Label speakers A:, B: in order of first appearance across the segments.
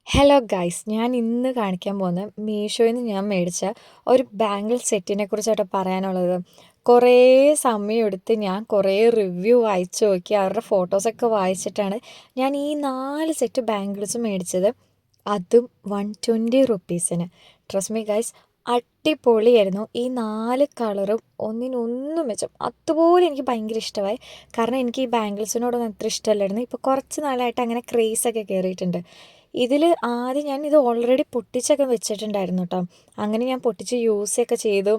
A: Hello guys, ഞാൻ ഇന്ന് കാണിക്കാൻ പോകുന്ന മീഷോയിൽ നിന്ന് ഞാൻ മേടിച്ച ഒരു ബാംഗിൾ സെറ്റിനെ കുറിച്ചാട്ടോ പറയാനുള്ളത്. കുറേ സമയമെടുത്ത് ഞാൻ കുറേ റിവ്യൂ വായിച്ചു നോക്കി, അവരുടെ ഫോട്ടോസൊക്കെ വായിച്ചിട്ടാണ് ഞാൻ ഈ 4 സെറ്റ് ബാംഗിൾസ് മേടിച്ചത്. അതും 120 റുപ്പീസിന്. ട്രസ്റ്റ് മീ ഗൈസ്, അടിപൊളിയായിരുന്നു. ഈ 4 കളറും ഒന്നിനൊന്നും മെച്ചം. അതുപോലെ എനിക്ക് ഭയങ്കര ഇഷ്ടമായി. കാരണം എനിക്ക് ഈ ബാംഗിൾസിനോടൊന്നും അത്ര ഇഷ്ടമല്ലായിരുന്നു. ഇപ്പോൾ കുറച്ച് നാളായിട്ട് അങ്ങനെ ക്രേസൊക്കെ കയറിയിട്ടുണ്ട്. ഇതിൽ ആദ്യം ഞാൻ ഇത് ഓൾറെഡി പൊട്ടിച്ചൊക്കെ വെച്ചിട്ടുണ്ടായിരുന്നു കേട്ടോ. അങ്ങനെ ഞാൻ പൊട്ടിച്ച് യൂസൊക്കെ ചെയ്തു.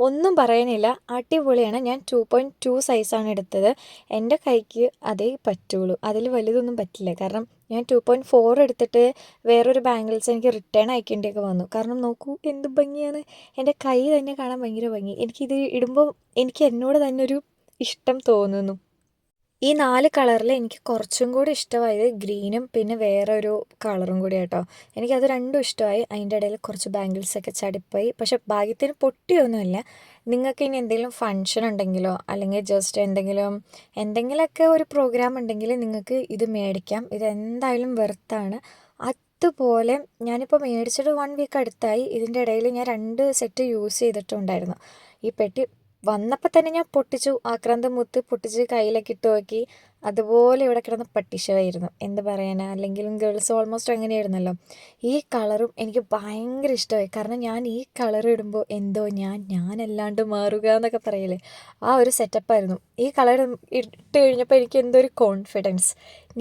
A: ഒന്നും പറയാനില്ല, അടിപൊളിയാണ്. ഞാൻ 2.2 സൈസാണ് എടുത്തത്. എൻ്റെ കൈക്ക് അതേ പറ്റുള്ളൂ, അതിൽ വലുതൊന്നും പറ്റില്ല. കാരണം ഞാൻ 2.4 എടുത്തിട്ട് വേറൊരു ബാംഗിൾസ് എനിക്ക് റിട്ടേൺ അയക്കേണ്ടിയൊക്കെ വന്നു. കാരണം നോക്കൂ എന്ത് ഭംഗിയാണ്. എൻ്റെ കൈ തന്നെ കാണാൻ ഭയങ്കര ഭംഗി. എനിക്കിത് ഇടുമ്പോൾ എനിക്ക് എന്നോട് തന്നെ ഒരു ഇഷ്ടം തോന്നുന്നു. ഈ 4 കളറിൽ എനിക്ക് കുറച്ചും കൂടി ഇഷ്ടമായത് ഗ്രീനും പിന്നെ വേറെ ഒരു കളറും കൂടി കേട്ടോ. എനിക്കത് രണ്ടും ഇഷ്ടമായി. അതിൻ്റെ ഇടയിൽ കുറച്ച് ബാംഗിൾസൊക്കെ ചടിപ്പായി, പക്ഷെ ഭാഗ്യത്തിന് പൊട്ടിയൊന്നുമില്ല. നിങ്ങൾക്ക് ഇനി എന്തെങ്കിലും ഫങ്ഷൻ ഉണ്ടെങ്കിലോ അല്ലെങ്കിൽ ജസ്റ്റ് എന്തെങ്കിലുമൊക്കെ ഒരു പ്രോഗ്രാം ഉണ്ടെങ്കിൽ നിങ്ങൾക്ക് ഇത് മേടിക്കാം. ഇത് എന്തായാലും വെർത്താണ്. അതുപോലെ ഞാനിപ്പോൾ മേടിച്ചിട്ട് 1 വീക്ക് അടുത്തായി. ഇതിൻ്റെ ഇടയിൽ ഞാൻ 2 സെറ്റ് യൂസ് ചെയ്തിട്ടുണ്ടായിരുന്നു. ഈ പെട്ടി വന്നപ്പോൾ തന്നെ ഞാൻ പൊട്ടിച്ചു, ആക്രാന്തം മൂത്ത് പൊട്ടിച്ച് കയ്യിലൊക്കെ ഇട്ട് നോക്കി. അതുപോലെ ഇവിടെ കിടന്ന് പട്ടിഷമായിരുന്നു. എന്ത് പറയാനാ, അല്ലെങ്കിലും ഗേൾസ് ഓൾമോസ്റ്റ് അങ്ങനെയായിരുന്നല്ലോ. ഈ കളറും എനിക്ക് ഭയങ്കര ഇഷ്ടമായി. കാരണം ഞാൻ ഈ കളർ ഇടുമ്പോൾ എന്തോ ഞാനല്ലാണ്ട് മാറുക എന്നൊക്കെ പറയില്ലേ, ആ ഒരു സെറ്റപ്പായിരുന്നു. ഈ കളർ ഇട്ട് കഴിഞ്ഞപ്പോൾ എനിക്ക് എന്തോ ഒരു കോൺഫിഡൻസ്,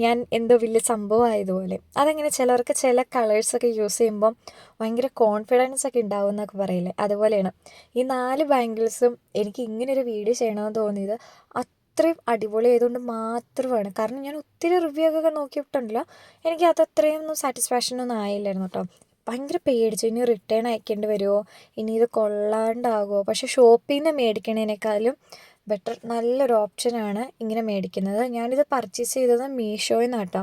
A: ഞാൻ എന്തോ വലിയ സംഭവമായതുപോലെ. അതങ്ങനെ ചിലർക്ക് ചില കളേഴ്സൊക്കെ യൂസ് ചെയ്യുമ്പം ഭയങ്കര കോൺഫിഡൻസ് ഒക്കെ ഉണ്ടാവും എന്നൊക്കെ പറയില്ലേ, അതുപോലെയാണ്. ഈ 4 ബാംഗിൾസും എനിക്ക് ഇങ്ങനൊരു വീഡിയോ ചെയ്യണമെന്ന് തോന്നിയത് അത്രയും അടിപൊളി ആയതുകൊണ്ട് മാത്രമാണ്. കാരണം ഞാൻ ഒത്തിരി റിവ്യൂ ഒക്കെ നോക്കിയിട്ടുണ്ടല്ലോ, എനിക്ക് അത് അത്രയൊന്നും സാറ്റിസ്ഫാക്ഷനൊന്നും ആയില്ലായിരുന്നു കേട്ടോ. ഭയങ്കര പേടിച്ചു, ഇനി റിട്ടേൺ അയക്കേണ്ടി വരുമോ, ഇനി ഇത് കൊള്ളാണ്ടാകുമോ. പക്ഷേ ഷോപ്പിൽ നിന്ന് മേടിക്കണതിനേക്കാളും ബെറ്റർ, നല്ലൊരു ഓപ്ഷനാണ് ഇങ്ങനെ മേടിക്കുന്നത്. ഞാനിത് പർച്ചേസ് ചെയ്തത് മീഷോയിൽ നിന്നാണ് കേട്ടോ.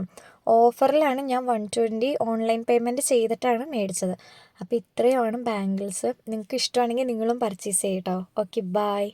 A: ഓഫറിലാണ് ഞാൻ 120 ഓൺലൈൻ പേയ്മെൻറ്റ് ചെയ്തിട്ടാണ് മേടിച്ചത്. അപ്പോൾ ഇത്രയുമാണ് ബാംഗിൾസ്. നിങ്ങൾക്ക് ഇഷ്ടമാണെങ്കിൽ നിങ്ങളും പർച്ചേസ് ചെയ്യട്ടോ. Okay, by.